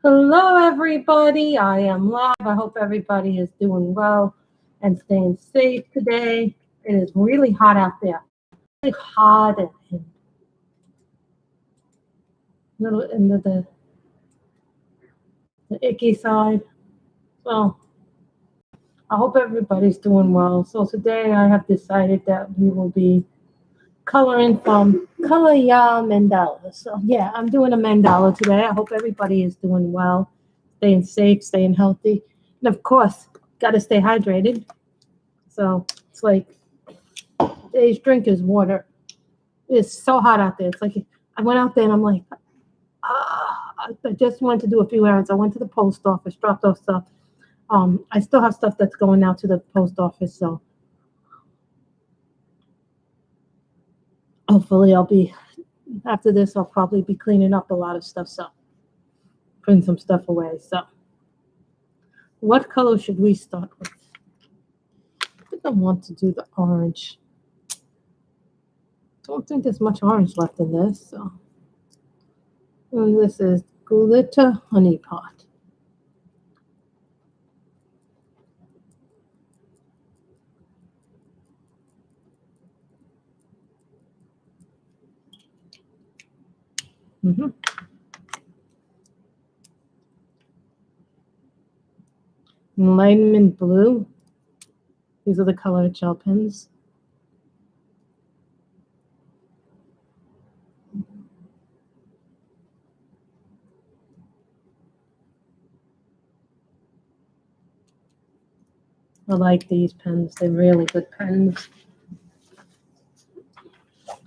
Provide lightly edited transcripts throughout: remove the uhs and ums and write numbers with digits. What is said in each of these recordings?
Hello, everybody. I am live. I hope everybody is doing well and staying safe today. It is really hot out there. Really hot and little into the icky side. So I hope everybody's doing well. So today I have decided that we will be coloring from Color Ya Mandalas. So yeah, I'm doing a mandala today. I hope everybody is doing well, staying safe, staying healthy. And of course, got to stay hydrated. So it's like today's drink is water. It's so hot out there. It's like I went out there and I'm like, I just wanted to do a few errands. I went to the post office, dropped off stuff. I still have stuff that's going out to the post office, so hopefully I'll be after this. I'll probably be cleaning up a lot of stuff, so putting some stuff away. So, what color should we start with? I think I want to do the orange. Don't think there's much orange left in this, so. And this is Glitter Honey Pot. Enlightenment Blue. These are the color gel pens. I like these pens. They're really good pens.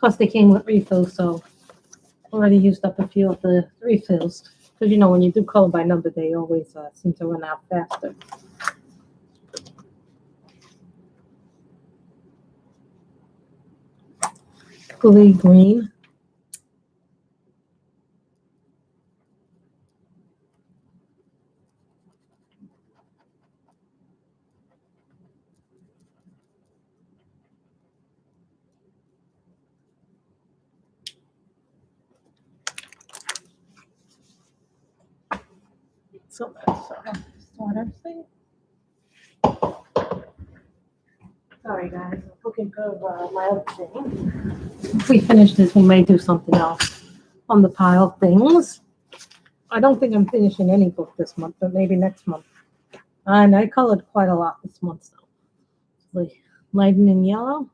Plus, they came with refills, so I already used up a few of the refills. Because, you know, when you do color by number, they always seem to run out faster. Glee Green. So that's starter thing. Sorry, guys. I'm looking for my other thing. If we finish this, we may do something else on the pile of things. I don't think I'm finishing any book this month, but maybe next month. And I colored quite a lot this month, so like lightening yellow.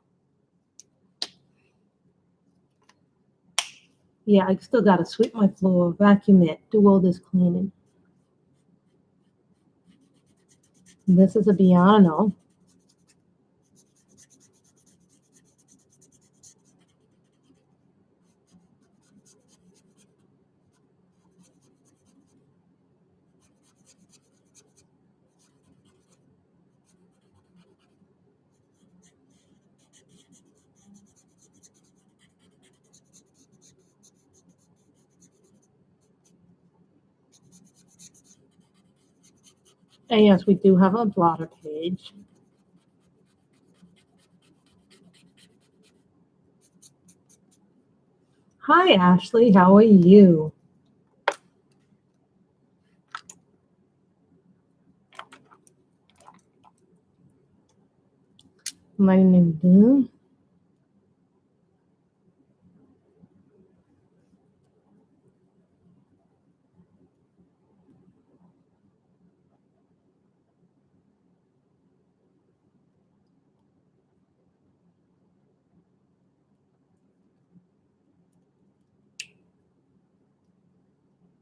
Yeah, I still gotta sweep my floor, vacuum it, do all this cleaning. This is a piano. And yes, we do have a blotter page. Hi, Ashley. How are you? My name is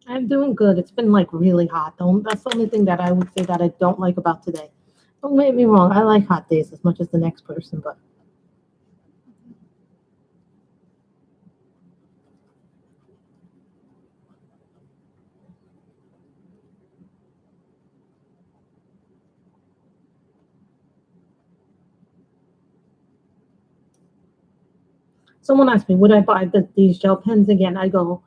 I'm doing good. It's been like really hot. That's the only thing that I would say that I don't like about today. Don't get me wrong. I like hot days as much as the next person, but someone asked me, would I buy these gel pens again? I go,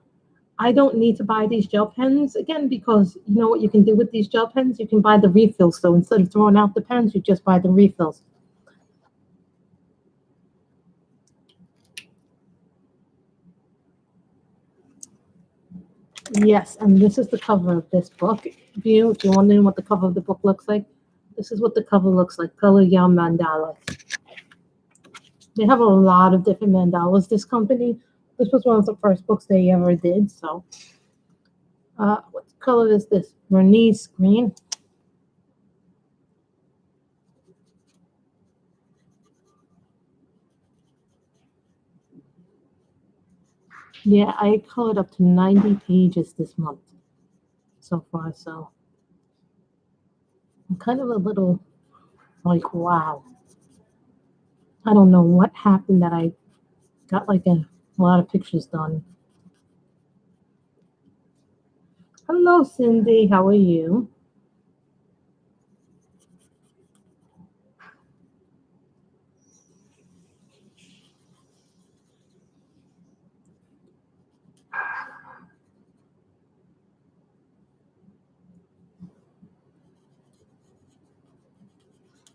I don't need to buy these gel pens again because you know what you can do with these gel pens? You can buy the refills. So instead of throwing out the pens, you just buy the refills. Yes, and this is the cover of this book. If you're wondering what the cover of the book looks like, this is what the cover looks like. Color Young Mandalas. They have a lot of different mandalas. This company, this was one of the first books they ever did. So, what color is this? Bernice green. Yeah, I colored up to 90 pages this month so far. So, I'm kind of a little like, wow. I don't know what happened that I got like a lot of pictures done. Hello, Cindy. How are you?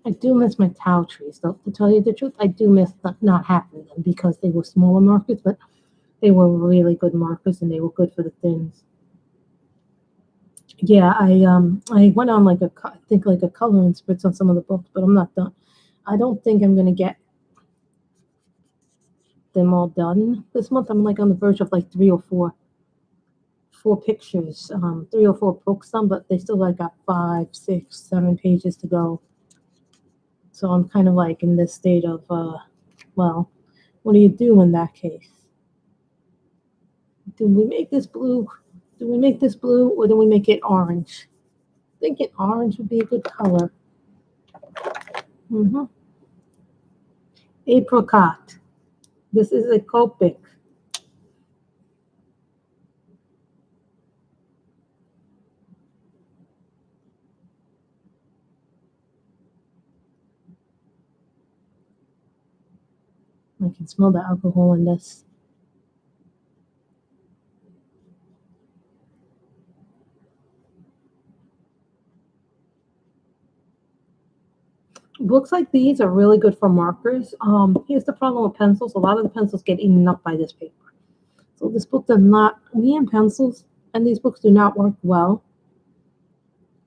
I do miss my towel trees, though. To tell you the truth, I do miss not having them because they were smaller markers, but they were really good markers and they were good for the thins. Yeah, I went on like I think like a coloring spritz on some of the books, but I'm not done. I don't think I'm gonna get them all done this month. I'm like on the verge of like three or four pictures, 3 or 4 books done, but they still like got 5, 6, 7 pages to go. So I'm kind of like in this state of well, what do you do in that case? Do we make this blue? Do we make this blue or do we make it orange? I think it orange would be a good color. Mm-hmm. Apricot. This is a Copic. I can smell the alcohol in this. Books like these are really good for markers. Here's the problem with pencils. A lot of the pencils get eaten up by this paper. So this book does not, me and pencils, and these books do not work well.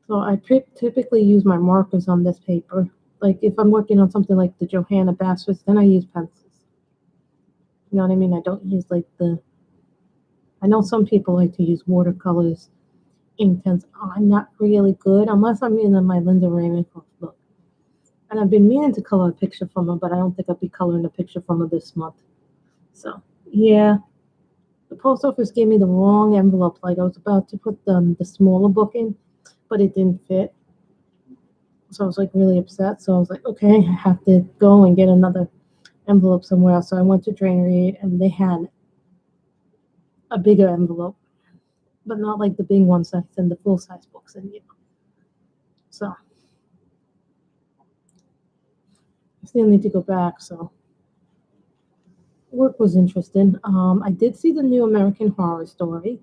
So I typically use my markers on this paper. Like if I'm working on something like the Johanna Bastards, then I use pencils. You know what I mean? I don't use like I know some people like to use watercolors, ink pens. I'm not really good unless I'm in my Linda Raymond book. And I've been meaning to color a picture from her, but I don't think I'll be coloring a picture from her this month. So, yeah. The post office gave me the wrong envelope. Like I was about to put the smaller book in, but it didn't fit. So I was like really upset. So I was like, okay, I have to go and get another envelope somewhere else. So I went to Drain Read and they had a bigger envelope, but not like the big ones that send the full size books in. So I still need to go back. So work was interesting. I did see the new American Horror Story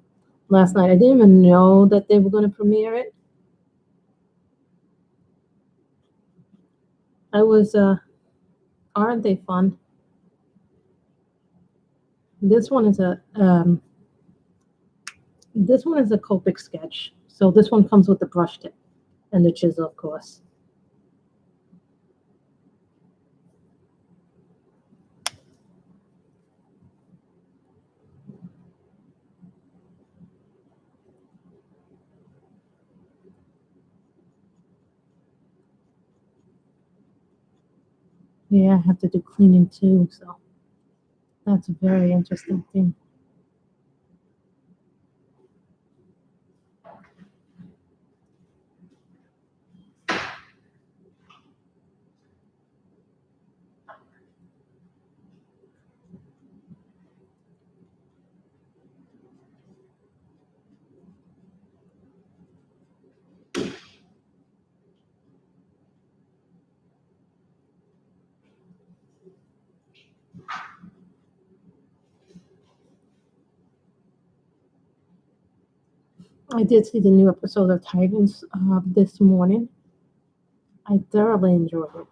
last night. I didn't even know that they were going to premiere it. I was, aren't they fun? This one is a Copic sketch. So this one comes with the brush tip and the chisel, of course. Yeah, I have to do cleaning too. So that's a very interesting thing. I did see the new episode of Titans this morning. I thoroughly enjoyed it.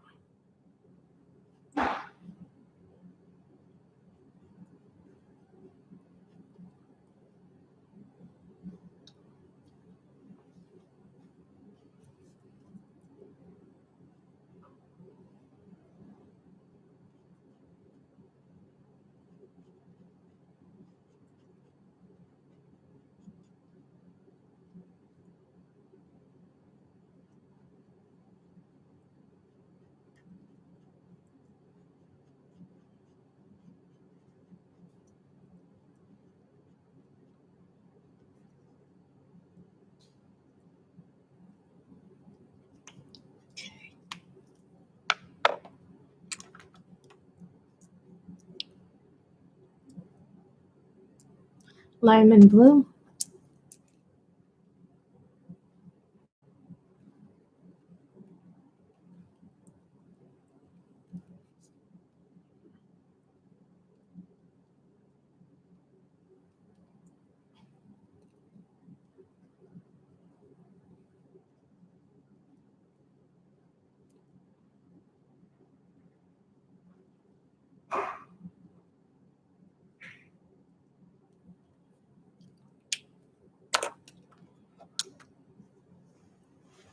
Lime and blue.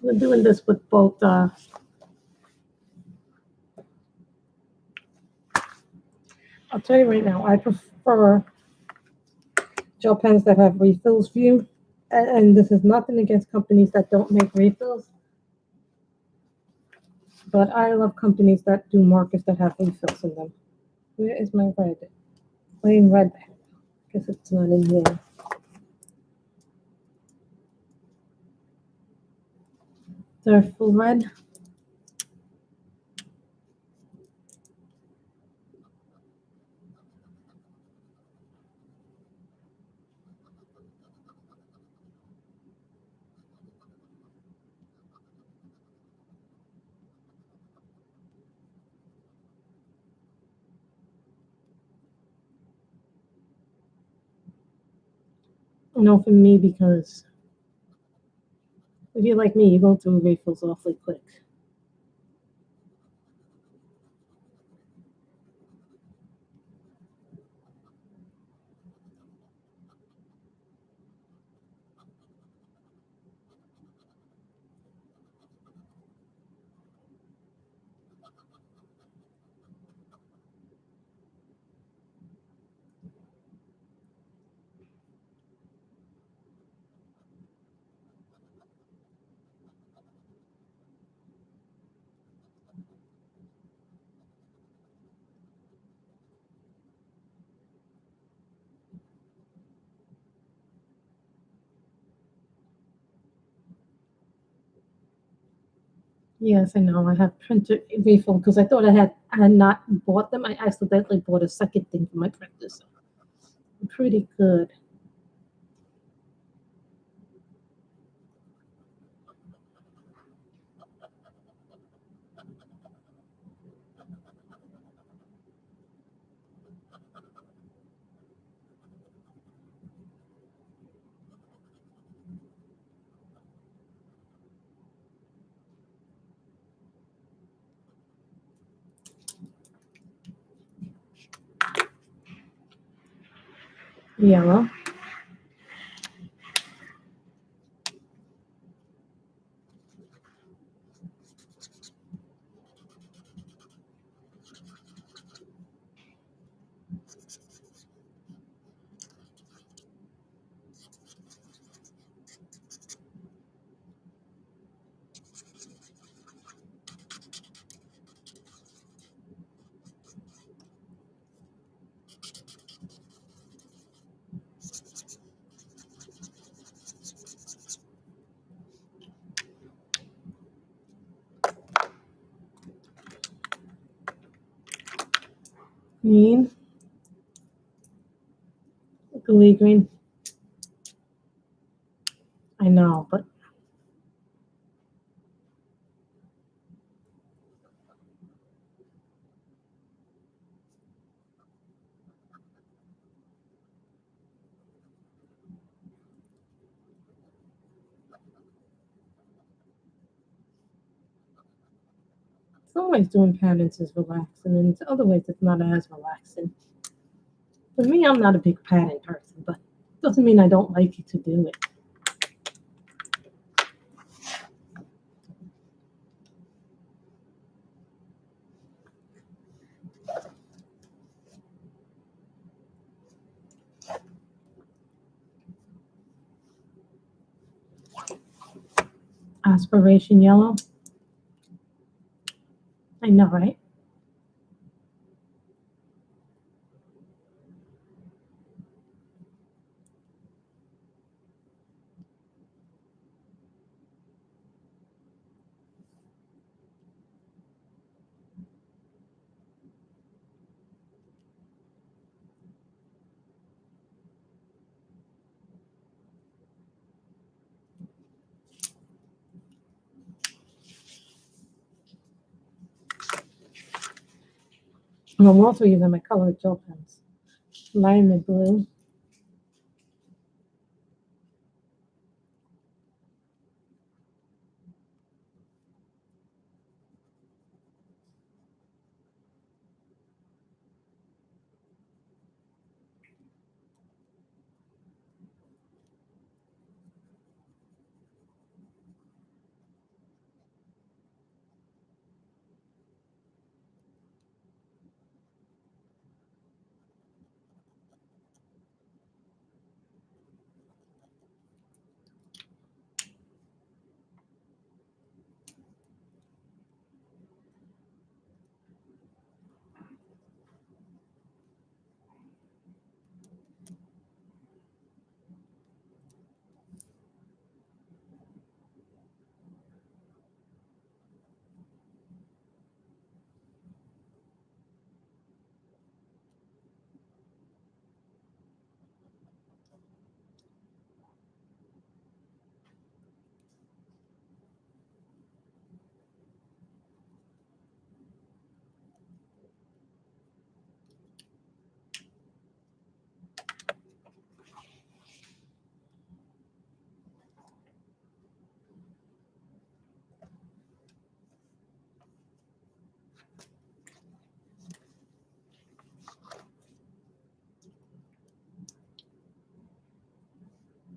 We're doing this with both. I'll tell you right now, I prefer gel pens that have refills view. And this is nothing against companies that don't make refills, but I love companies that do markers that have refills in them. Where is my red? Plain red. Guess it's not in here. They're full red. No, for me, because if you're like me, you go through refills awfully quick. Yes, I know. I have printer refill because I thought I had not bought them. I accidentally bought a second thing for my printer, so I'm pretty good. Yellow. Green. Glee green. I know, but some ways doing patterns is relaxing, and in other ways it's not as relaxing. For me, I'm not a big pattern person, but doesn't mean I don't like it to do it. Aspiration yellow. I know, right? And I'm also using my colored gel pens. Lime blue.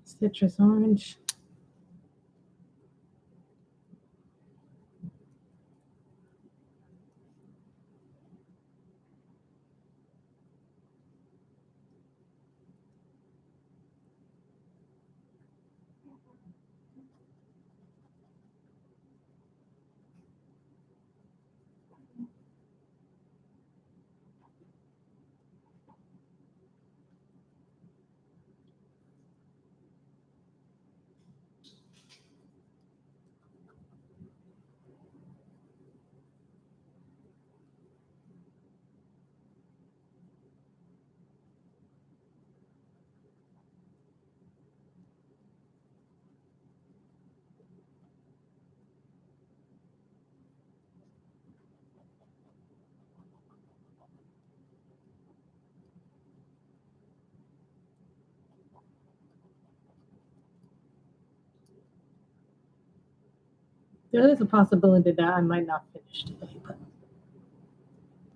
Citrus orange. There is a possibility that I might not finish today, but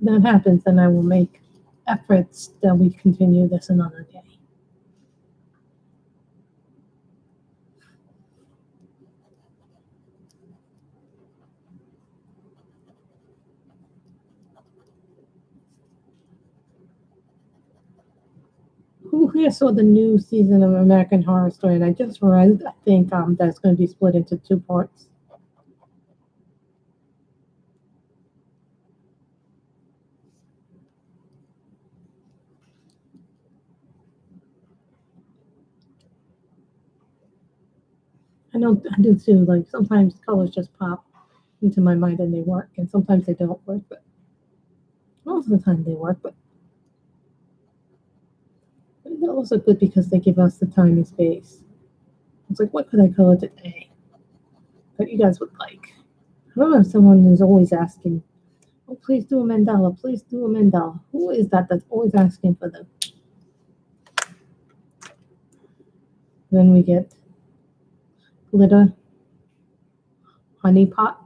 that happens, then I will make efforts that we continue this another day. Who here saw the new season of American Horror Story? And I just read, I think that's going to be split into 2 parts. I know I do too. Like sometimes colors just pop into my mind and they work, and sometimes they don't work. But most of the time they work. But they're also good because they give us the time and space. It's like, what could I color today that you guys would like? I remember someone is always asking, "Oh, please do a mandala. Please do a mandala." Who is that that's always asking for them? Then we get glitter honey pot.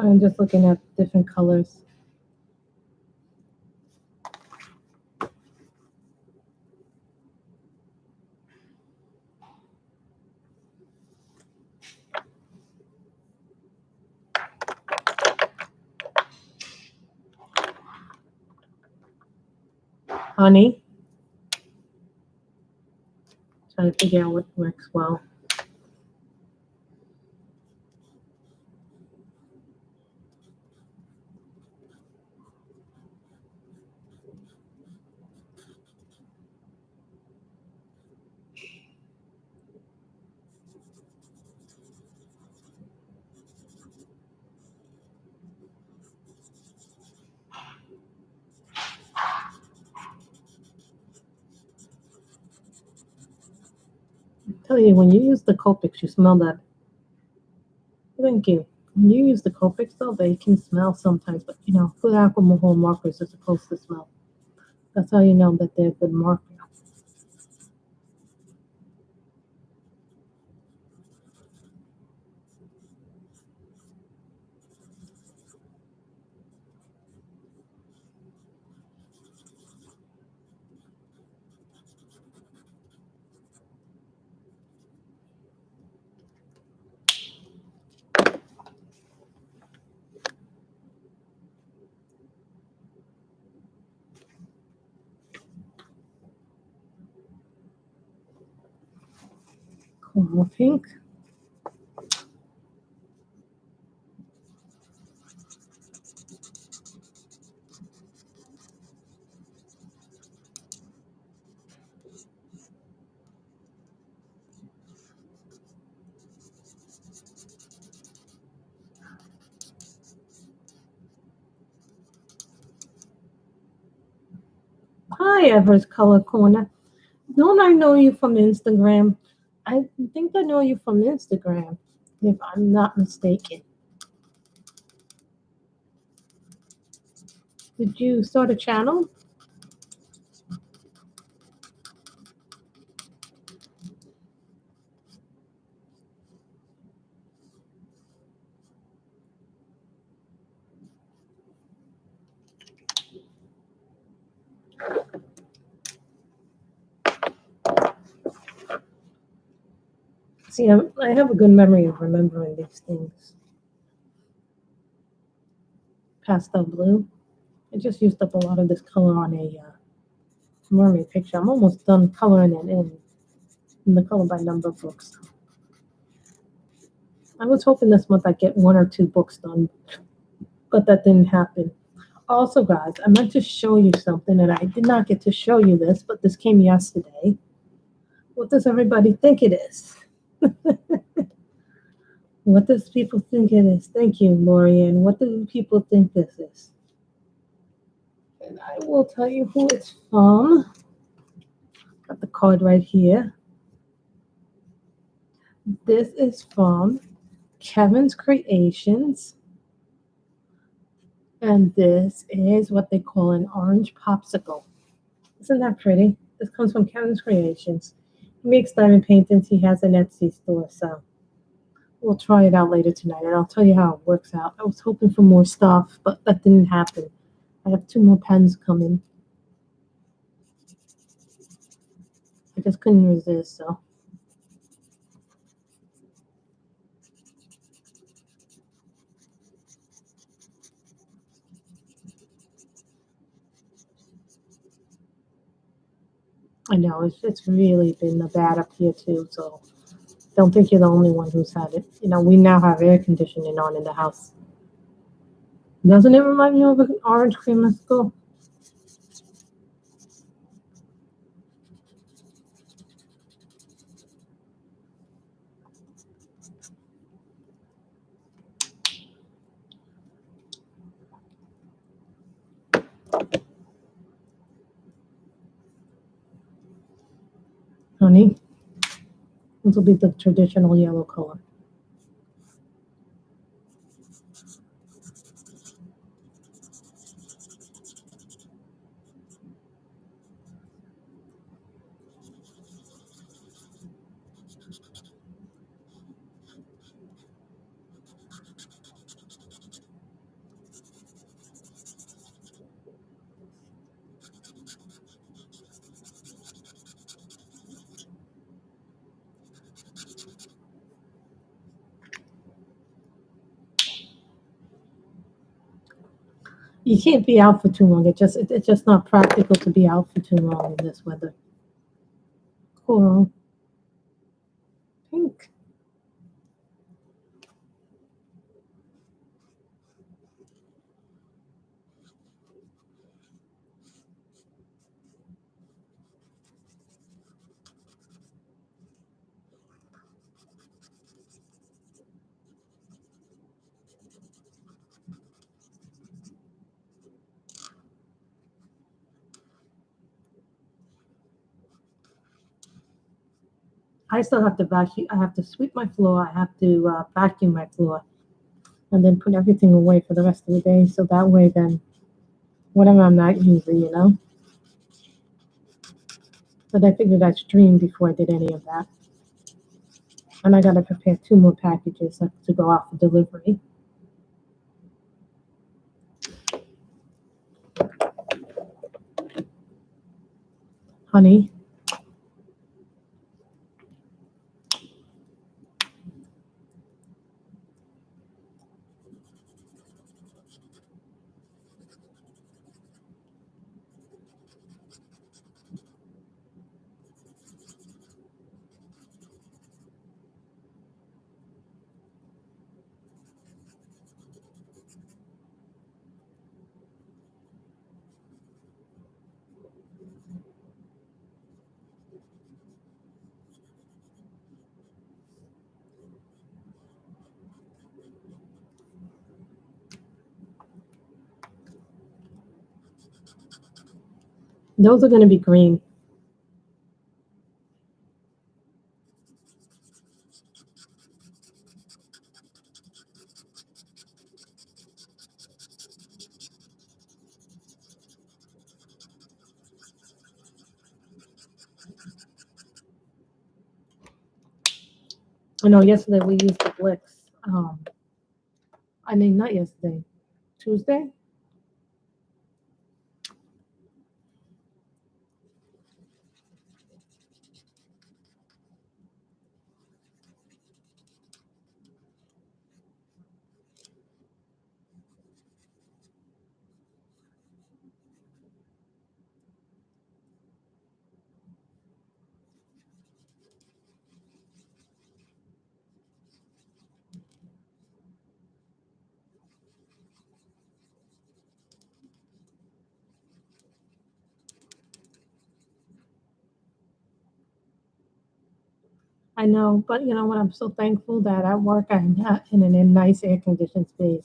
I'm just looking at different colors. Honey. Trying to figure out what works well. I tell you, when you use the Copics, you smell that. Thank you. When you use the Copics, though, they can smell sometimes, but you know, good alcohol markers are supposed to smell. That's how you know that they're good markers. Coral pink. Hi, Ever's Color Corner. Don't I know you from Instagram? I think I know you from Instagram, if I'm not mistaken. Did you start a channel? See, I have a good memory of remembering these things. Pastel blue. I just used up a lot of this color on a mermaid picture. I'm almost done coloring it in the color by number books. I was hoping this month I'd get 1 or 2 books done, but that didn't happen. Also, guys, I meant to show you something, and I did not get to show you this, but this came yesterday. What does everybody think it is? What does people think it is? Thank you, Lorianne. What do people think this is? And I will tell you who it's from. Got the card right here. This is from Kevin's Creations. And this is what they call an orange popsicle. Isn't that pretty? This comes from Kevin's Creations. He makes diamond paintings. He has an Etsy store, so we'll try it out later tonight, and I'll tell you how it works out. I was hoping for more stuff, but that didn't happen. I have 2 more pens coming. I just couldn't resist, so. I know, it's really been bad up here too, so don't think you're the only one who's had it. You know, we now have air conditioning on in the house. Doesn't it remind you of an orange creamsicle? Honey, this will be the traditional yellow color. You can't be out for too long. It's just not practical to be out for too long in this weather. Coral, pink. I still have to vacuum. I have to sweep my floor. I have to vacuum my floor, and then put everything away for the rest of the day. So that way, then whatever I'm not using, But I figured I'd stream before I did any of that. And I got to prepare 2 more packages to go out for delivery. Honey, those are going to be green. I know yesterday we used the Blix. Not yesterday, Tuesday. I know, but you know what? I'm so thankful that at work I'm not in a nice air conditioned space.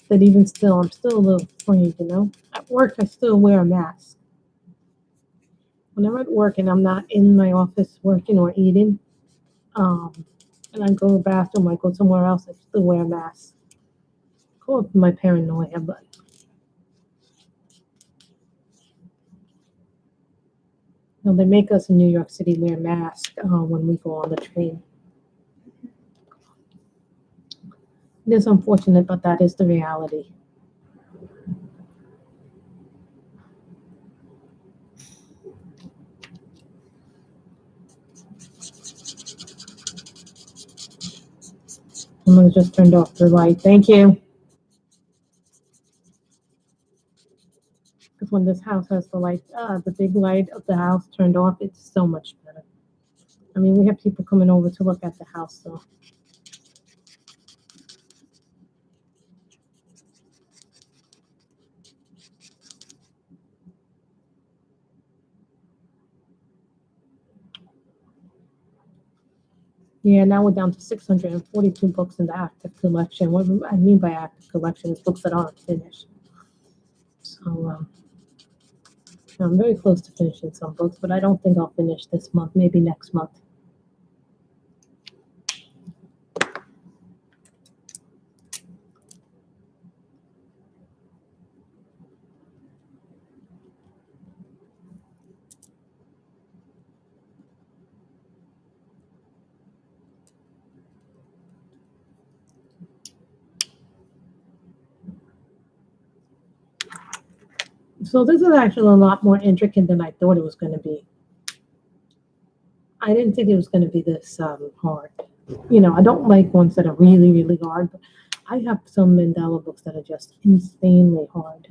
That even still, I'm still a little afraid. At work, I still wear a mask. When I'm at work and I'm not in my office working or eating, um, and I go to the bathroom, I go somewhere else, I still wear a mask. Call it my paranoia, but they make us in New York City wear masks when we go on the train. It is unfortunate, but that is the reality. Someone just turned off the light. Thank you. Because when this house has the light, the big light of the house turned off, it's so much better. I mean, we have people coming over to look at the house, so. Yeah, now we're down to 642 books in the active collection. What I mean by active collection is books that aren't finished. So I'm very close to finishing some books, but I don't think I'll finish this month, maybe next month. So this is actually a lot more intricate than I thought it was going to be. I didn't think it was going to be this hard. I don't like ones that are really, really hard, but I have some mandala books that are just insanely hard.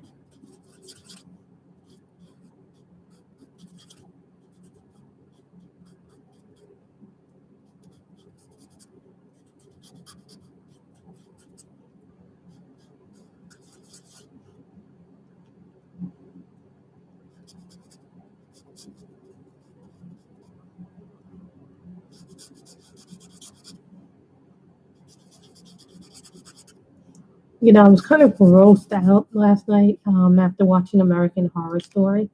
I was kind of grossed out last night after watching American Horror Story.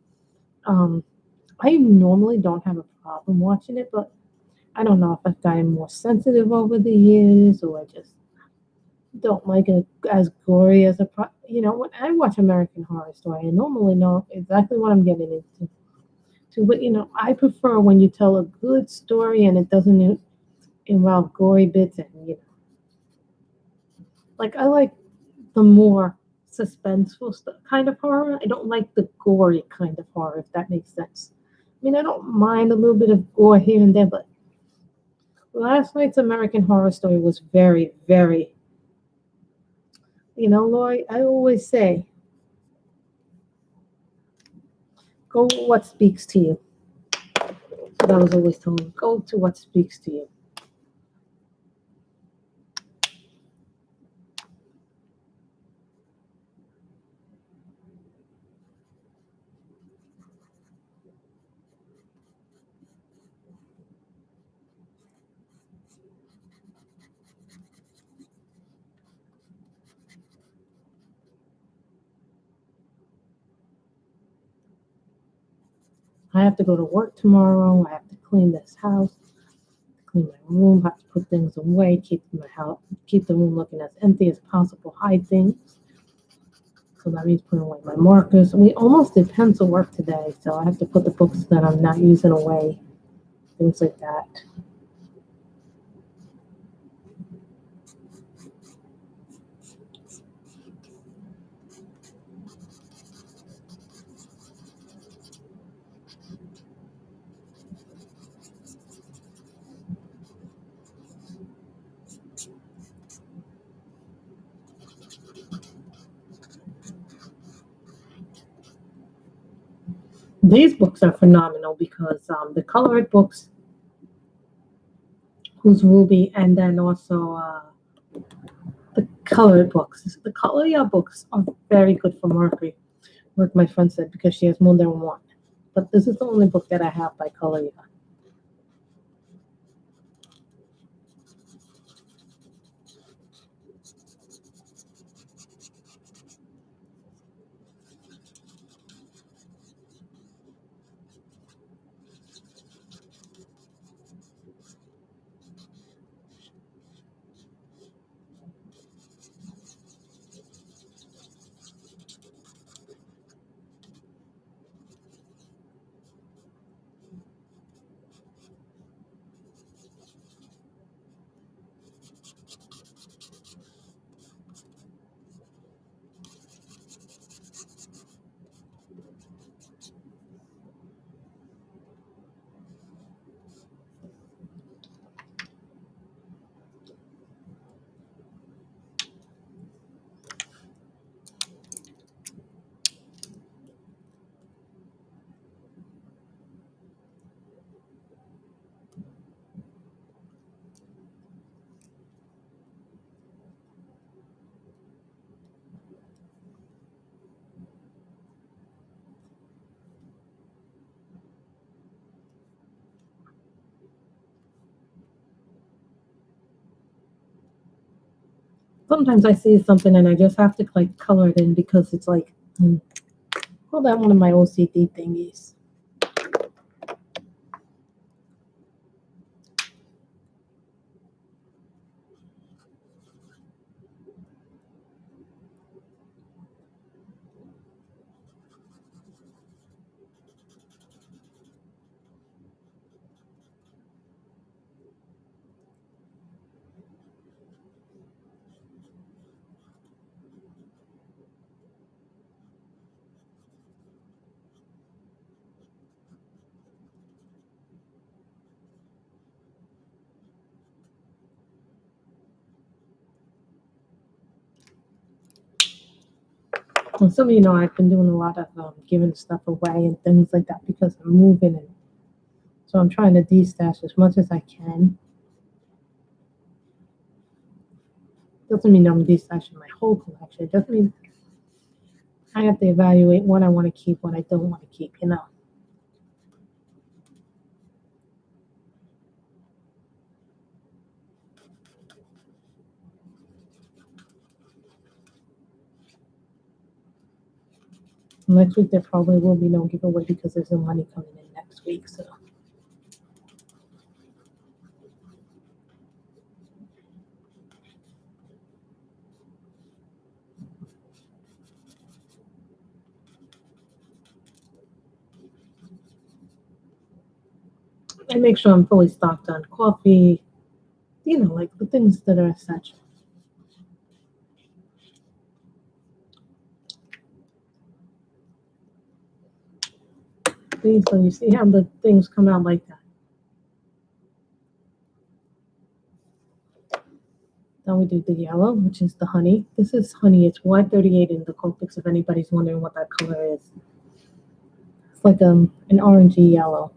Um, I normally don't have a problem watching it, but I don't know if I've gotten more sensitive over the years or I just don't like it as gory as when I watch American Horror Story, I normally know exactly what I'm getting into. But I prefer when you tell a good story and it doesn't involve gory bits and like I like the more suspenseful stuff kind of horror. I don't like the gory kind of horror, if that makes sense. I mean, I don't mind a little bit of gore here and there, but last night's American Horror Story was very, very, Lori, I always say, go what speaks to you. But I was always told, go to what speaks to you. I have to go to work tomorrow. I have to clean this house, clean my room, have to put things away, keep the room looking as empty as possible, hide things. So that means putting away my markers. We almost did pencil work today, so I have to put the books that I'm not using away, things like that. These books are phenomenal because the colored books, who's Ruby, and then also the colored books. The color books are very good for Mercury, like my friend said, because she has more than one. But this is the only book that I have by Coloria. Sometimes I see something and I just have to like color it in because it's like, well, that one of my OCD thingies. And some of you know I've been doing a lot of giving stuff away and things like that because I'm moving, and so I'm trying to de-stash as much as I can. Doesn't mean I'm de-stashing my whole collection. It doesn't mean I have to evaluate what I want to keep, what I don't want to keep, you know. Next week there probably will be no giveaway because there's no money coming in next week. So I make sure I'm fully stocked on coffee, you know, like the things that are essential. So you see how the things come out like that. Then we do the yellow, which is the honey. This is honey. It's Y38 in the Copics, if anybody's wondering what that color is. It's like an orangey yellow.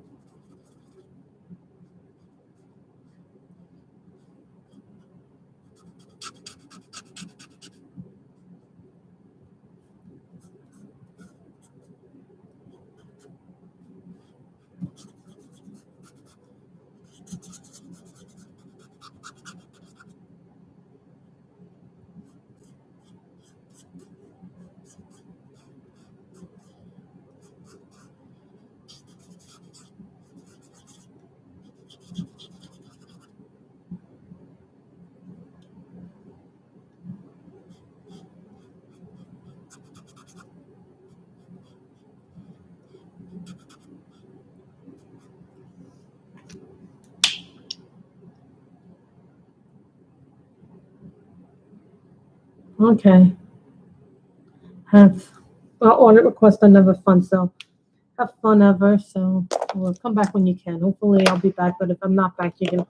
Okay. Have audit request another fun. So have fun ever. So we'll come back when you can. Hopefully I'll be back. But if I'm not back, you can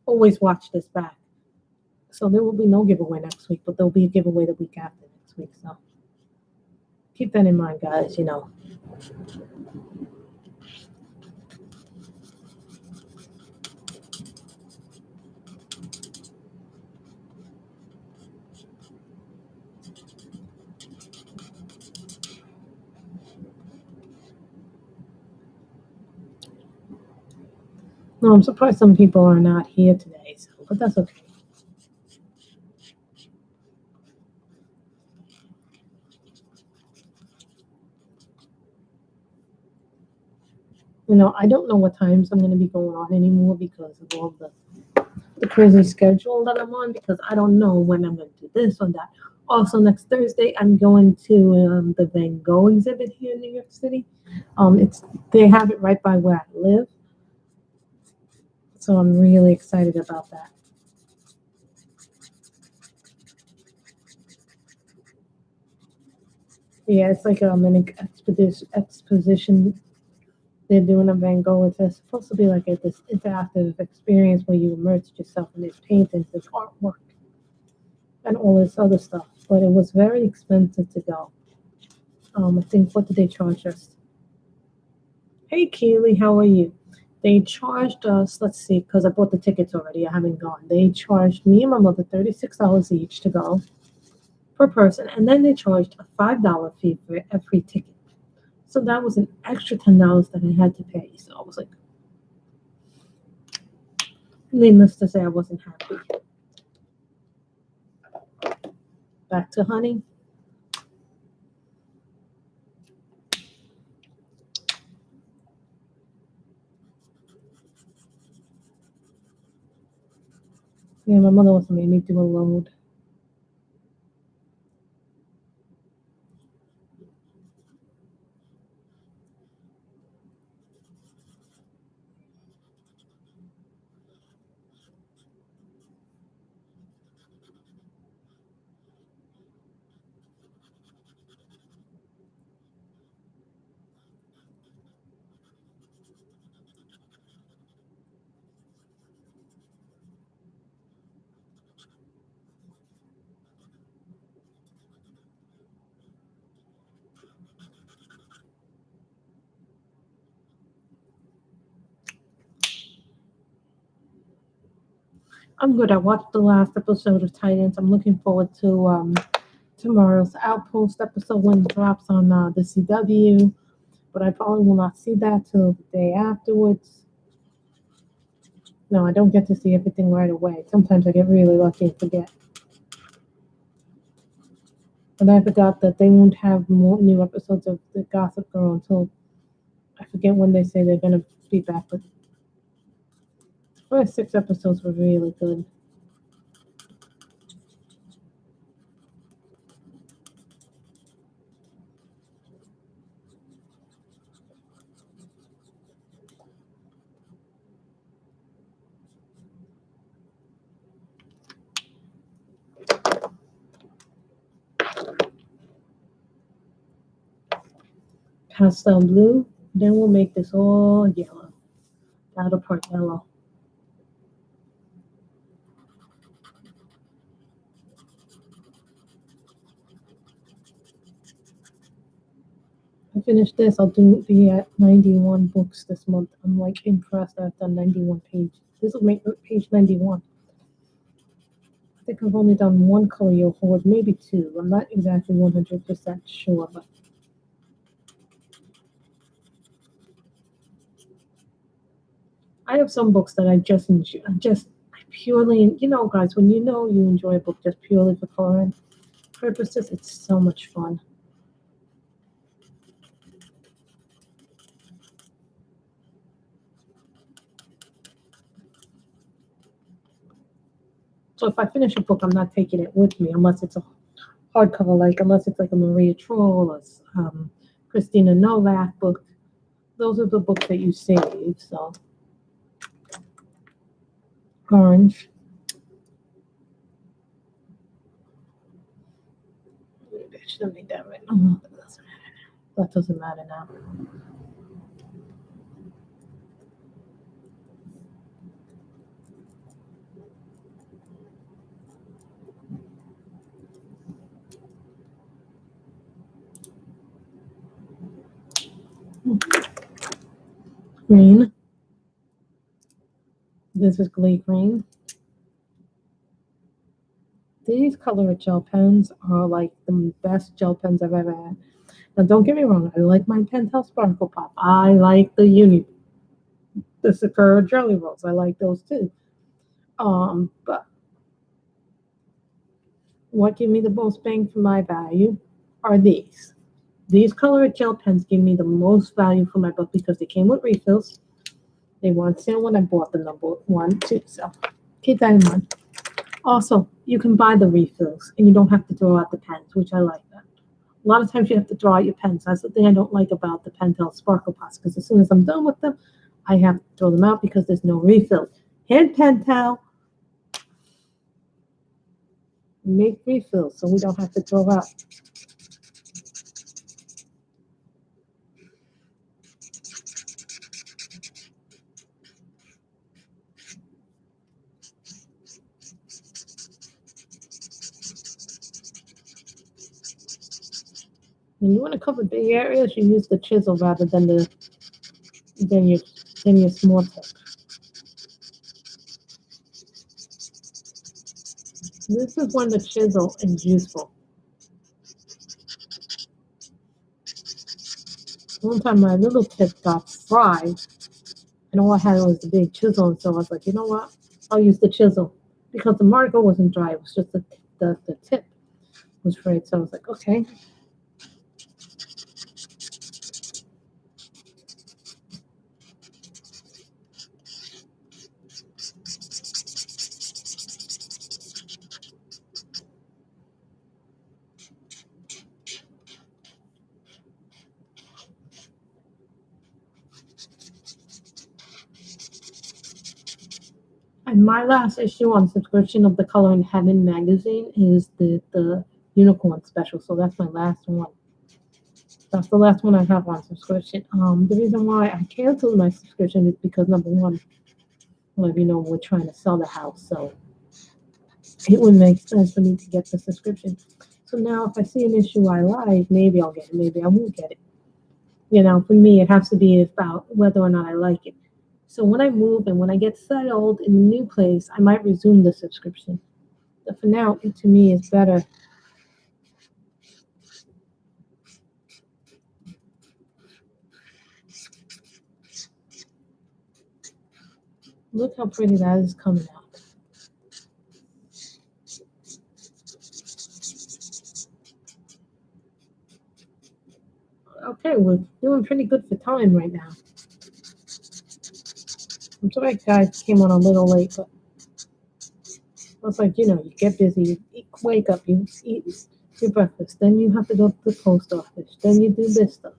always watch this back. So there will be no giveaway next week, but there'll be a giveaway the week after next week. So keep that in mind, guys, you know. No, I'm surprised some people are not here today, so but that's okay. You know, I don't know what times I'm going to be going on anymore because of all the crazy schedule that I'm on, because I don't know when I'm going to do this or that. Also, next Thursday, I'm going to the Van Gogh exhibit here in New York City. It's they have it right by where I live, so I'm really excited about that. Yeah, it's like an exposition they're doing a Van Gogh. It's supposed to be like this interactive experience where you immerse yourself in his paintings, his artwork, and all this other stuff. But it was very expensive to go. I think, what did they charge us? Hey, Keely, how are you? They charged us, let's see, because I bought the tickets already. I haven't gone. They charged me and my mother $36 each to go per person, and then they charged a $5 fee for every ticket. So that was an extra $10 that I had to pay. So I was like, needless to say, I wasn't happy. Back to honey. Yeah, my mother also made me do a load. I'm good. I watched the last episode of Titans. I'm looking forward to tomorrow's Outpost episode when it drops on the CW. But I probably will not see that till the day afterwards. No, I don't get to see everything right away. Sometimes I get really lucky and forget. And I forgot that they won't have more new episodes of the Gossip Girl until I forget when they say they're gonna be back. But the first 6 episodes were really good. Pastel blue. Then we'll make this all yellow. Outer part yellow. I finish this. I'll do the 91 books this month. I'm like impressed. I've done 91 pages. This will make page 91. I think I've only done one color your horde, maybe two. I'm not exactly 100% sure, but I have some books that I just enjoy. I purely, guys, when you know you enjoy a book just purely for coloring purposes, it's so much fun. So if I finish a book, I'm not taking it with me unless it's a hardcover, unless it's like a Maria Troll or Christina Novak book. Those are the books that you save. So orange. Maybe I should have made that right. Oh, that doesn't matter now. Green. This is Glee Green. These color gel pens are like the best gel pens I've ever had. Now, don't get me wrong. I like my Pentel Sparkle Pop. I like the Sakura Jelly Rolls. I like those too. But what give me the most bang for my value are these. These color gel pens give me the most value for my book because they came with refills. They were on sale when I bought the number one, too. So keep that in mind. Also, you can buy the refills and you don't have to throw out the pens, which I like that. A lot of times you have to throw out your pens. That's the thing I don't like about the Pentel Sparkle Pots because as soon as I'm done with them, I have to throw them out because there's no refill. Hand Pentel, make refills so we don't have to throw out. When you want to cover big areas, you use the chisel rather than your small tip. This is when the chisel is useful. One time my little tip got fried, and all I had was the big chisel, and so I was like, you know what? I'll use the chisel because the marker wasn't dry. It was just the tip was frayed. So I was like, okay. And my last issue on subscription of the Color in Heaven magazine is the unicorn special. So that's my last one. That's the last one I have on subscription. The reason why I canceled my subscription is because number one, well, we're trying to sell the house, so it would make sense for me to get the subscription. So now, if I see an issue I like, maybe I'll get it. Maybe I won't get it. For me, it has to be about whether or not I like it. So when I move and when I get settled in a new place, I might resume the subscription. But for now, it to me is better. Look how pretty that is coming out. Okay, we're doing pretty good for time right now. I'm sorry, guys, came on a little late, but it's like, you get busy, you wake up, you eat your breakfast, then you have to go to the post office, then you do this stuff.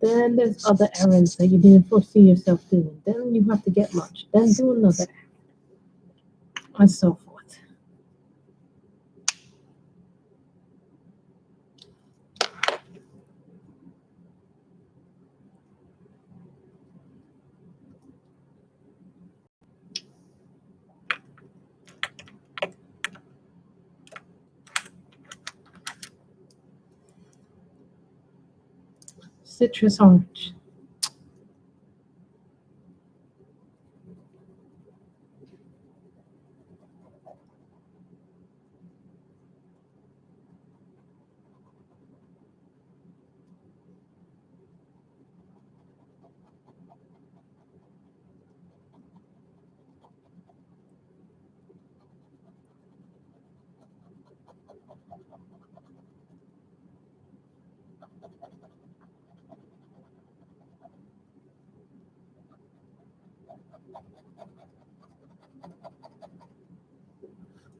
Then there's other errands that you didn't foresee yourself doing. Then you have to get lunch, then do another errand, and so forth. Citrus orange.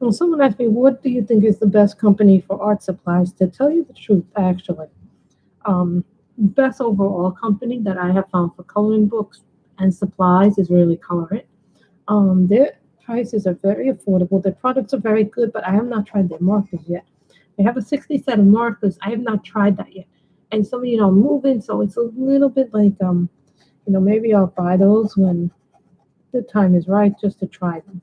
Well, someone asked me, what do you think is the best company for art supplies? To tell you the truth, actually, best overall company that I have found for coloring books and supplies is really Color It. Their prices are very affordable. Their products are very good, but I have not tried their markers yet. They have a 60 set of markers. I have not tried that yet. And some, I'm moving, so it's a little bit like, maybe I'll buy those when the time is right just to try them.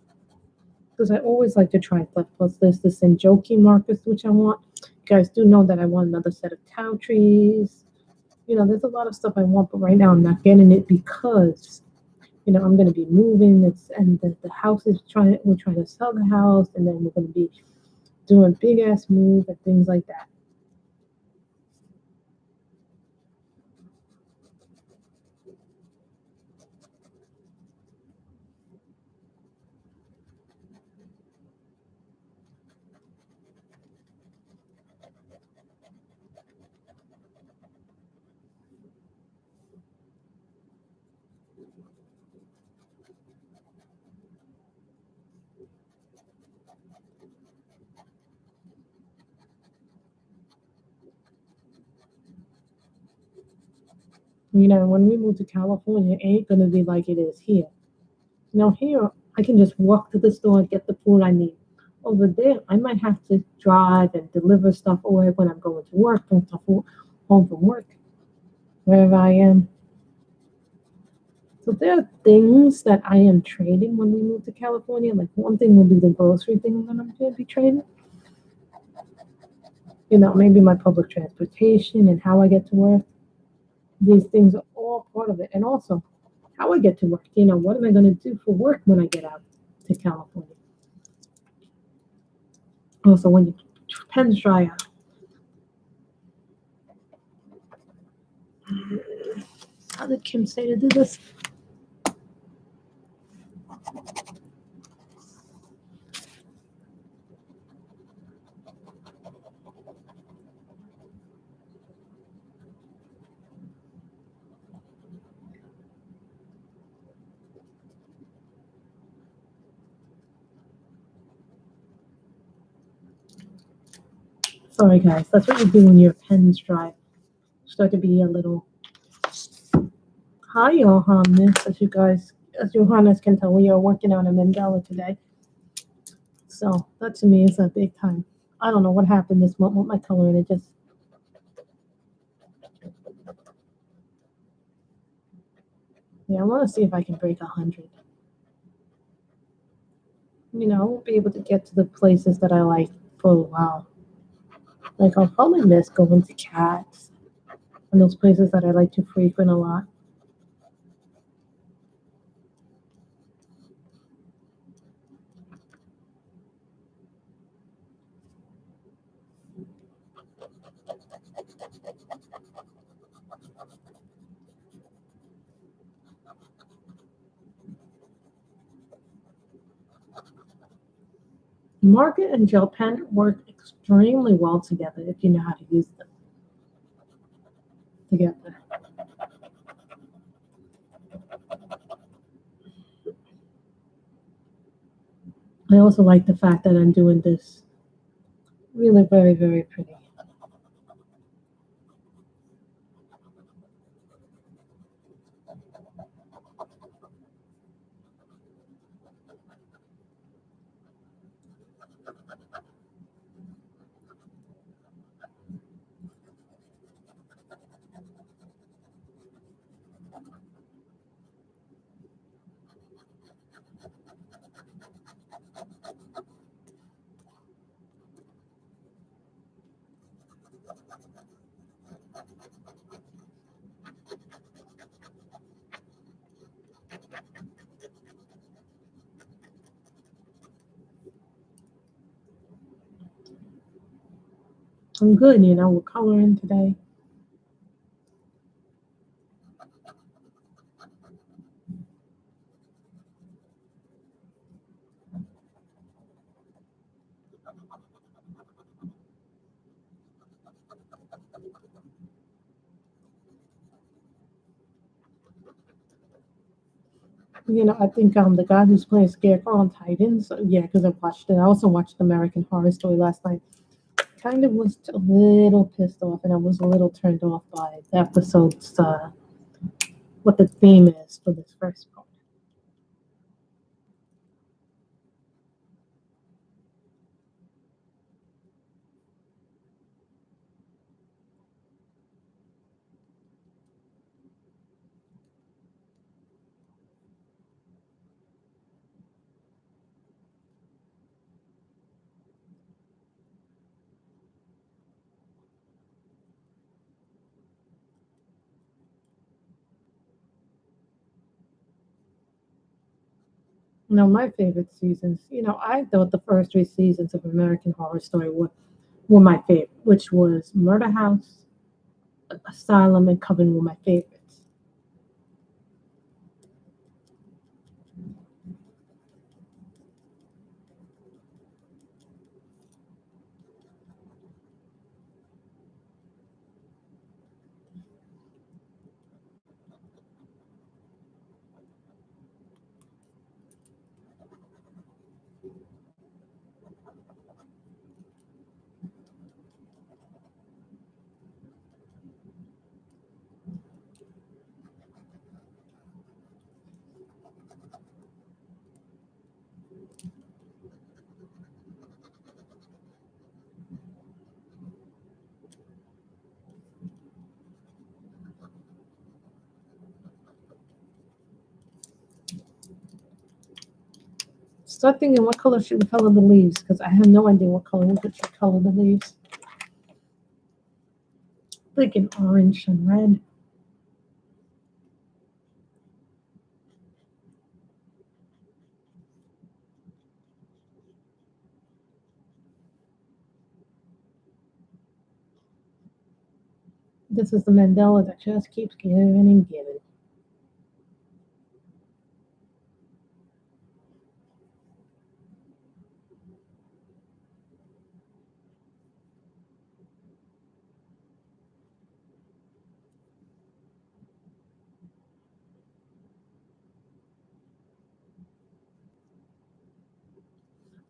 Because I always like to try stuff. Plus, there's the Senjoki markers, which I want. You guys do know that I want another set of cow trees. There's a lot of stuff I want, but right now I'm not getting it because I'm going to be moving. The house is we're trying to sell the house, and then we're going to be doing big ass move and things like that. When we move to California, it ain't going to be like it is here. Here I can just walk to the store and get the food I need. Over there, I might have to drive and deliver stuff away when I'm going to work, bring stuff home from work, wherever I am. So there are things that I am trading when we move to California. Like one thing will be the grocery thing that I'm going to be trading. Maybe my public transportation and how I get to work. These things are all part of it. And also how I get to work. What am I going to do for work when I get out to California? Also, when your pens dry out. How did Kim say to do this? Sorry, guys. That's what you do when your pens dry. Start to be a little high on this, as Johannes can tell, we are working on a mandala today. So that to me is a big time. I don't know what happened this month with my coloring. It just I want to see if I can break 100. I won't be able to get to the places that I like for a while. Like I'll probably miss going to cats and those places that I like to frequent a lot. Marker and gel pen work extremely well together if you know how to use them together. I also like the fact that I'm doing this really very, very pretty. I'm good, we're coloring today. I think the guy who's playing Scarecrow on Titans, yeah, because I watched it. I also watched American Horror Story last night. Kind of was a little pissed off, and I was a little turned off by the episode's what the theme is for this first part. My favorite seasons. I thought the first three seasons of American Horror Story were my favorite, which was Murder House, Asylum, and Coven were my favorites. Start thinking, what color should we color the leaves? Because I have no idea what color we should color the leaves. Thinking orange and red. This is the mandala that just keeps giving and giving.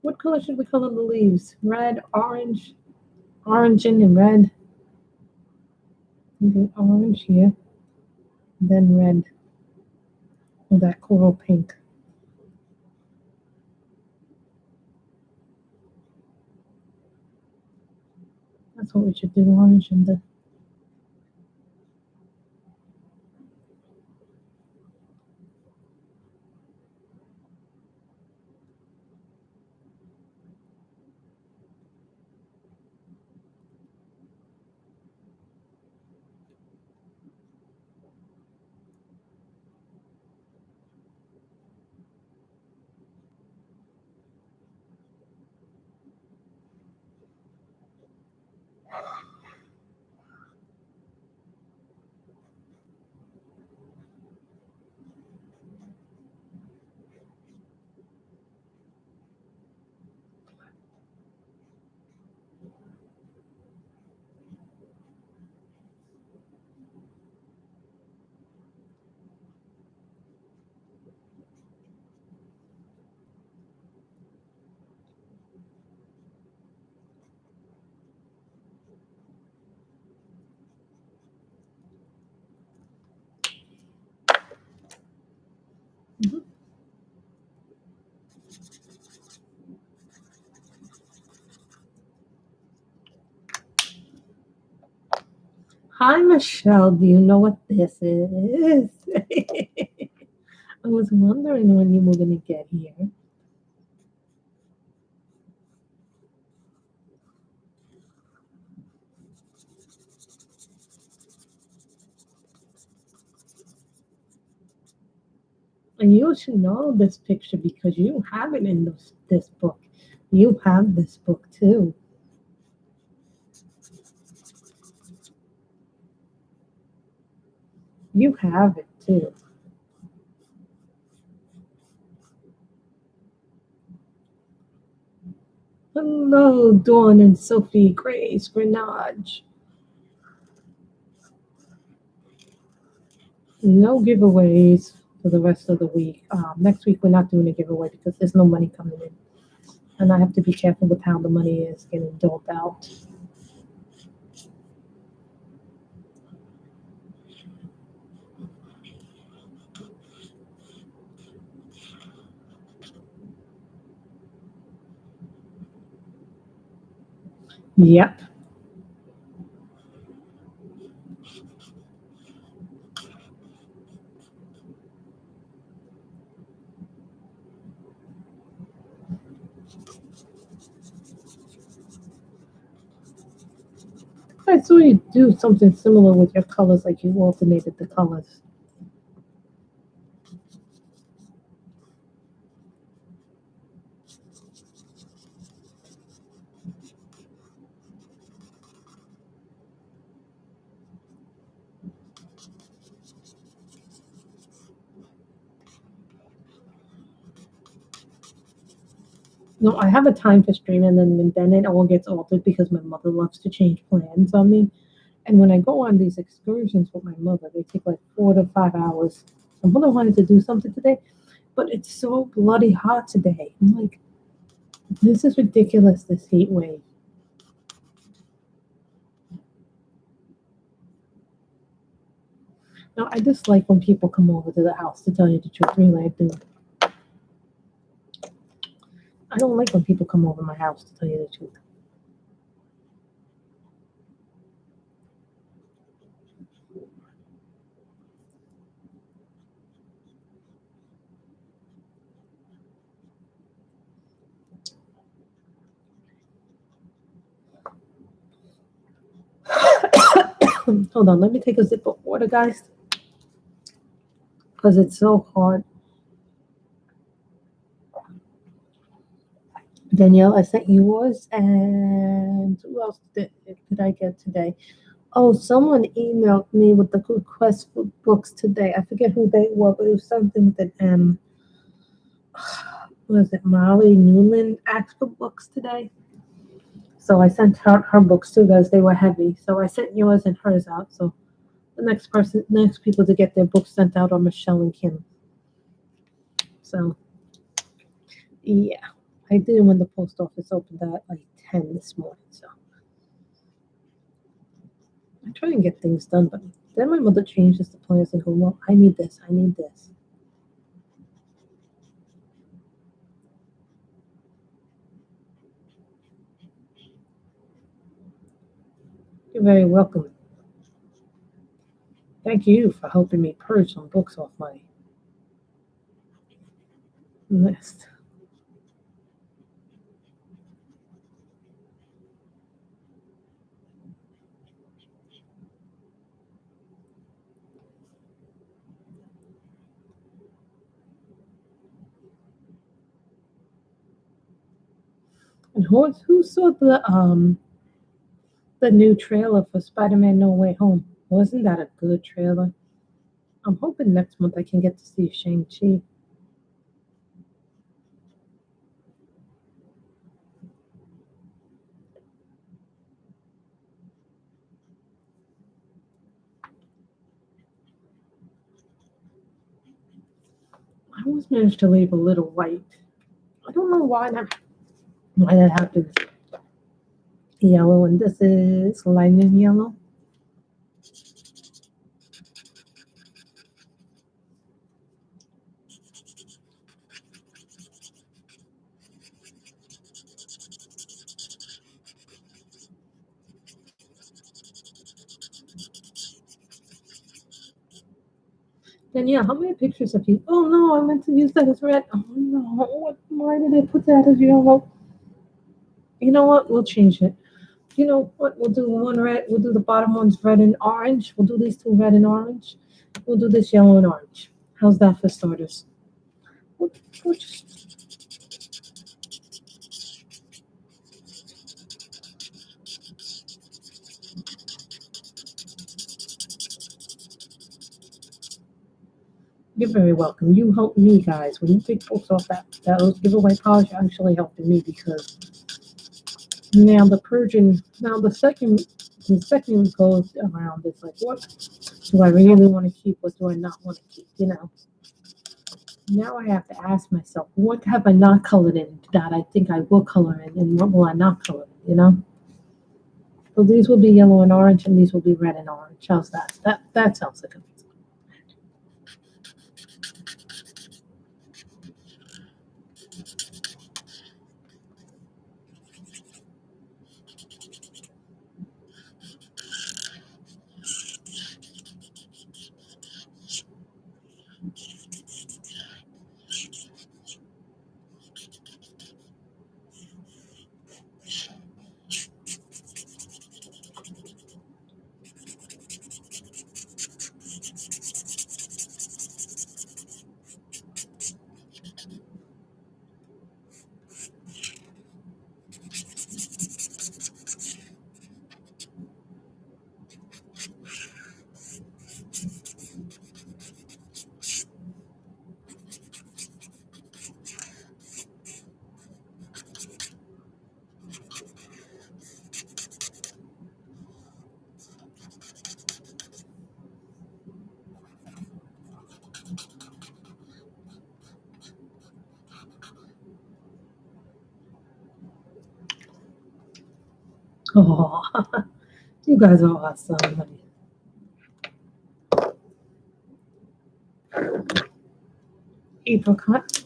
What color should we color the leaves? Red, orange and red. And then orange here, then red, or that coral pink. That's what we should do, orange and the. Mhm. Hi, Michelle. Do you know what this is? I was wondering when you were going to get here. And you should know this picture because you have it in this book. You have this book too. You have it too. Hello, Dawn and Sophie Grace Grenage. No giveaways for the rest of the week. Next week, we're not doing a giveaway because there's no money coming in. And I have to be careful with how the money is getting doled out. Yep. I saw you do something similar with your colors, like you alternated the colors. No, I have a time for stream, and then it all gets altered because my mother loves to change plans on me. And when I go on these excursions with my mother, they take like 4 to 5 hours. My mother wanted to do something today, but it's so bloody hot today. I'm like, this is ridiculous, this heat wave. No, I dislike when people come over to the house, to tell you the truth. Really, I do. I don't like when people come over my house, to tell you the truth. Hold on, let me take a sip of water, guys, because it's so hard. Danielle, I sent you yours, and who else did I get today? Oh, someone emailed me with the request for books today. I forget who they were, but it was something with an M. Was it Molly Newman asked for books today? So I sent her books too, guys. They were heavy. So I sent yours and hers out. So the next people to get their books sent out are Michelle and Kim. So yeah, I did when the post office opened at like 10 this morning. So I try and get things done, but then my mother changes the plans and go, well, I need this, I need this. You're very welcome. Thank you for helping me purge some books off my list. And who saw the new trailer for Spider-Man No Way Home? Wasn't that a good trailer? I'm hoping next month I can get to see Shang-Chi. I always managed to leave a little white. I don't know why that happens. Yellow, and this is lightning yellow. Then yeah, how many pictures of you? Oh no, I meant to use that as red. Oh no, why did I put that as yellow? You know what? We'll change it. You know what? We'll do one red. We'll do the bottom ones red and orange. We'll do these two red and orange. We'll do this yellow and orange. How's that for starters? We'll just You're very welcome. You helped me, guys. When you take books off that giveaway polish, you're actually helping me because now the second goes around. It's like, what do I really want to keep? What do I not want to keep? Now I have to ask myself, what have I not colored in that I think I will color in, and what will I not color in? So these will be yellow and orange, and these will be red and orange. How's that? That sounds like a oh, you guys are awesome, honey. Apricot.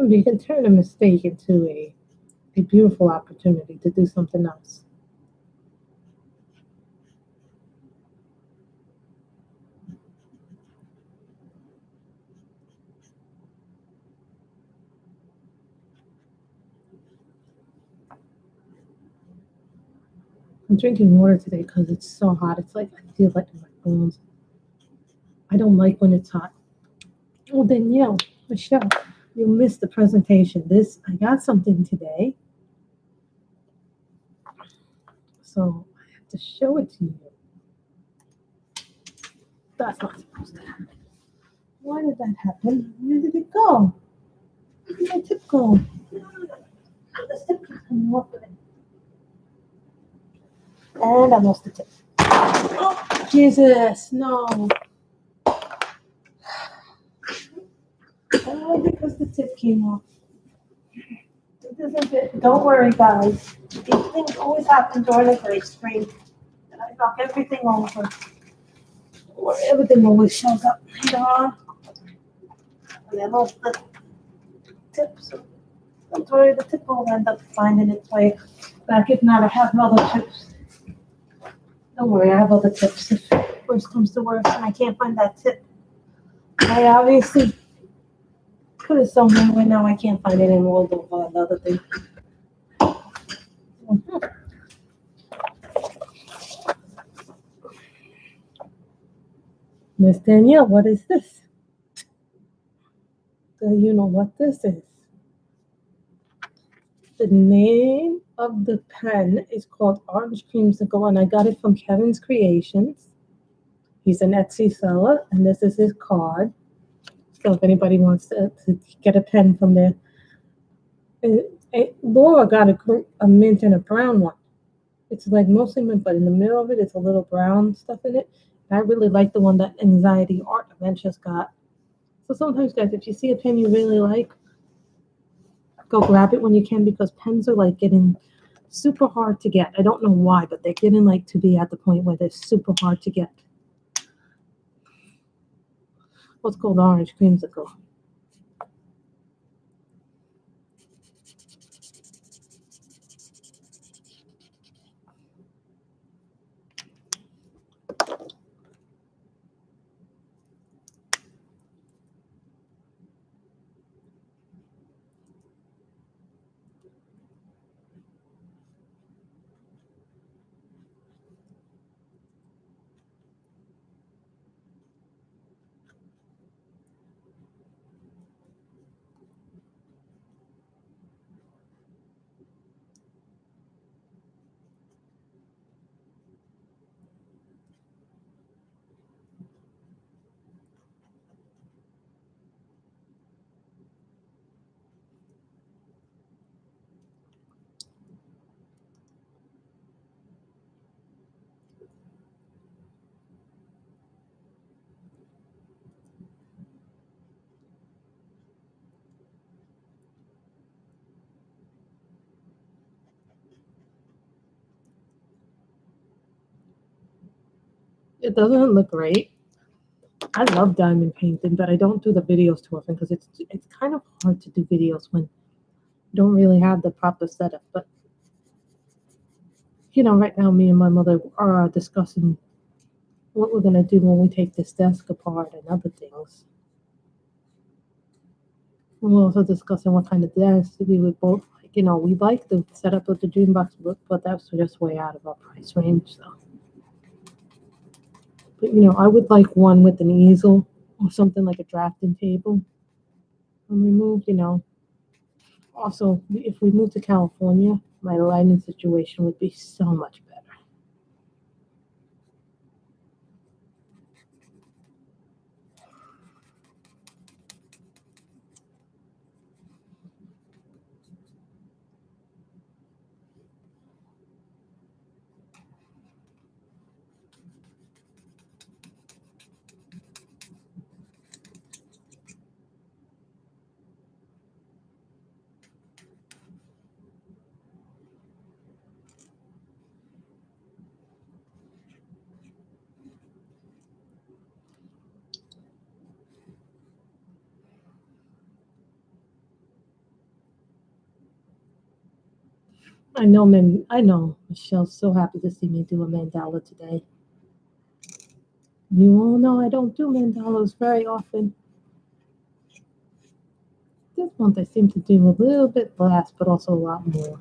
You can turn a mistake into a beautiful opportunity to do something else. I'm drinking water today because it's so hot. It's like I feel like in my bones. I don't like when it's hot. Oh, Danielle, Michelle, you missed the presentation. I got something today, so I have to show it to you. That's not supposed to happen. Why did that happen? Where did it go? Where did my tip go? The tip keeps coming off with it. And I lost the tip. Oh, Jesus, no. Oh, because the tip came off. It isn't it. Don't worry, guys. These things always happen during a gray stream. And I knock everything over. Or everything always shows up later on. And I lost the tip. So don't worry, the tip will end up finding its way back. If not, I have other tips. Don't worry, I have other tips. If worst comes to worst and I can't find that tip, I obviously put it somewhere where now I can't find it and we'll go for another thing. Miss Danielle, what is this? Do you know what this is? The name of the pen is called Orange Creamsicle, and I got it from Kevin's Creations. He's an Etsy seller, and this is his card. So if anybody wants to get a pen from there, Laura got a mint and a brown one. It's like mostly mint, but in the middle of it, it's a little brown stuff in it. And I really like the one that Anxiety Art Adventures got. So sometimes, guys, if you see a pen you really like, go grab it when you can, because pens are like getting super hard to get. I don't know why, but they're getting like to be at the point where they're super hard to get. What's called orange creamsicle. It doesn't look great. I love diamond painting, but I don't do the videos too often because it's kind of hard to do videos when you don't really have the proper setup. But right now me and my mother are discussing what we're gonna do when we take this desk apart and other things. And we're also discussing what kind of desk we would both like. We like the setup of the Dreambox, but that's just way out of our price range. So, but I would like one with an easel or something like a drafting table. When we move, also if we move to California, my lighting situation would be so much better. I know Michelle's so happy to see me do a mandala today. You all know I don't do mandalas very often. This month I seem to do a little bit less, but also a lot more.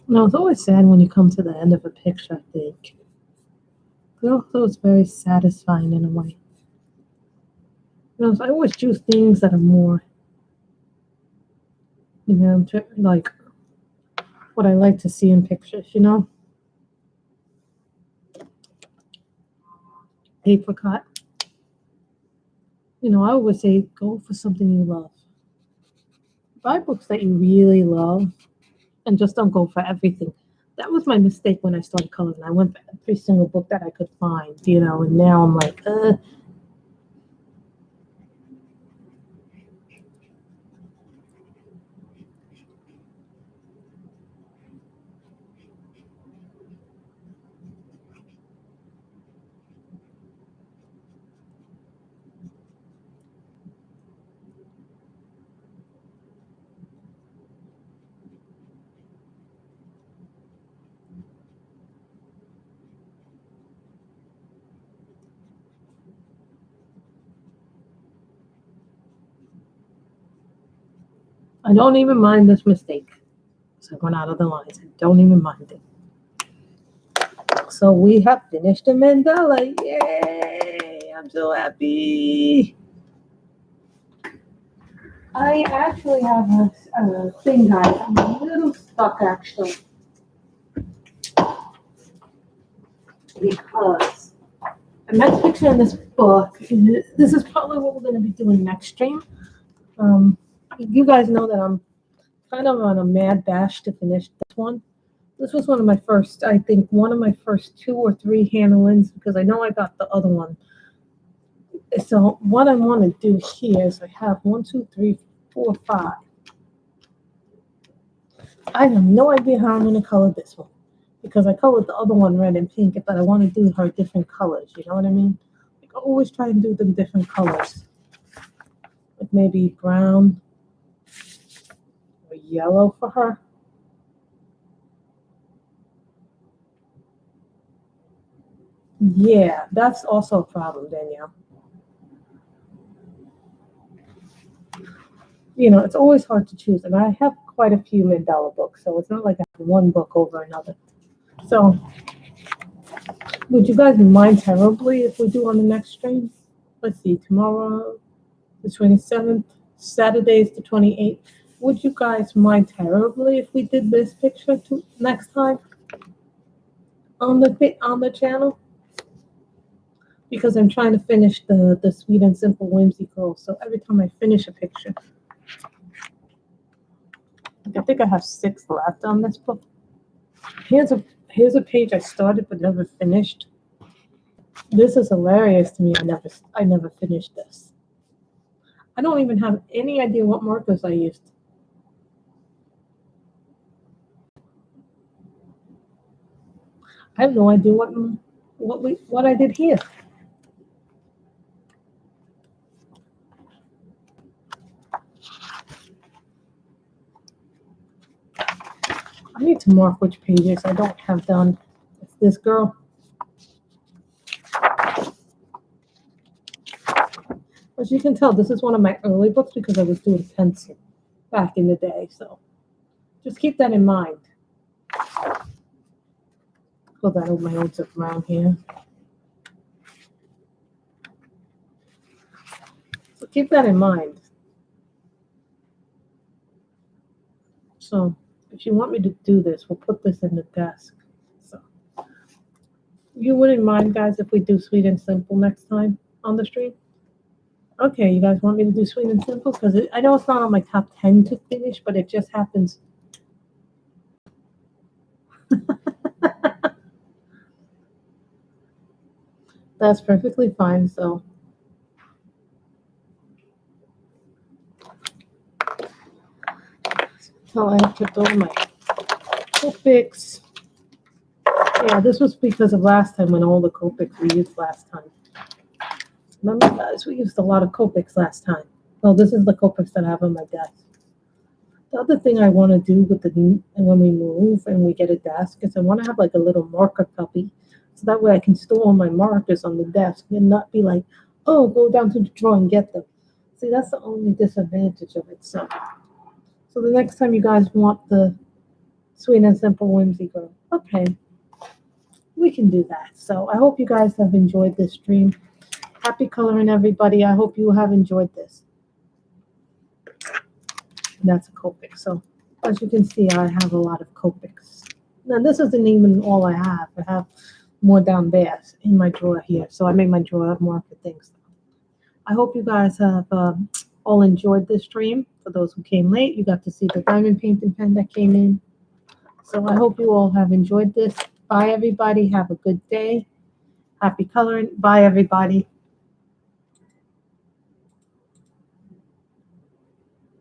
It's always sad when you come to the end of a picture, I think. But also it's very satisfying in a way. So I always choose things that are more, like what I like to see in pictures. Apricot. I always say go for something you love. Buy books that you really love and just don't go for everything. That was my mistake when I started coloring. I went for every single book that I could find, and now I'm like, I don't even mind this mistake. So I went out of the lines. I don't even mind it. So we have finished the mandala. Yay! I'm so happy. I actually have a thing, guys. I'm a little stuck, actually. Because I meant to picture in this book. This is probably what we're going to be doing next stream. You guys know that I'm kind of on a mad dash to finish this one. This was one of my first, I think, one of my first 2 or 3 handle-ins because I know I got the other one. So what I want to do here is I have 1, 2, 3, 4, 5. I have no idea how I'm going to color this one because I colored the other one red and pink, but I want to do her different colors. You know what I mean? Like I always try and do them different colors, like maybe brown or yellow for her. Yeah, that's also a problem, Danielle. You know, it's always hard to choose, and I have quite a few mandala books, so it's not like I have one book over another. So, would you guys mind terribly if we do on the next stream? Let's see, tomorrow, the 27th, Saturday is the 28th. Would you guys mind terribly if we did this picture next time on the channel? Because I'm trying to finish the Sweet and Simple Whimsy Girl. So every time I finish a picture, I think I have 6 left on this book. Here's a page I started but never finished. This is hilarious to me. I never finished this. I don't even have any idea what markers I used. I have no idea what I did here. I need to mark which pages I don't have done. It's this girl. As you can tell, this is one of my early books because I was doing pencil back in the day. So just keep that in mind. Hold that over my old zip around here. So keep that in mind. So if you want me to do this, we'll put this in the desk. So you wouldn't mind, guys, if we do Sweet and Simple next time on the stream? Okay, you guys want me to do Sweet and Simple? Because I know it's not on my top 10 to finish, but it just happens. That's perfectly fine. So I have kept all my Copics. Yeah, this was because of last time when all the Copics we used last time. Remember, guys, we used a lot of Copics last time. Well, this is the Copics that I have on my desk. The other thing I want to do with when we move and we get a desk is I want to have like a little marker cubby, so that way I can store all my markers on the desk and not be like, oh, go down to the drawer and get them. See, that's the only disadvantage of it. So the next time you guys want the Sweet and Simple Whimsy Girl, okay, we can do that. So I hope you guys have enjoyed this stream. Happy coloring, everybody. I hope you have enjoyed this. And that's a Copic. So as you can see, I have a lot of Copics. Now this isn't even all I have. I have more down there in my drawer here. So I made my drawer more for things. I hope you guys have all enjoyed this stream. For those who came late, you got to see the diamond painting pen that came in. So I hope you all have enjoyed this. Bye, everybody. Have a good day. Happy coloring. Bye, everybody.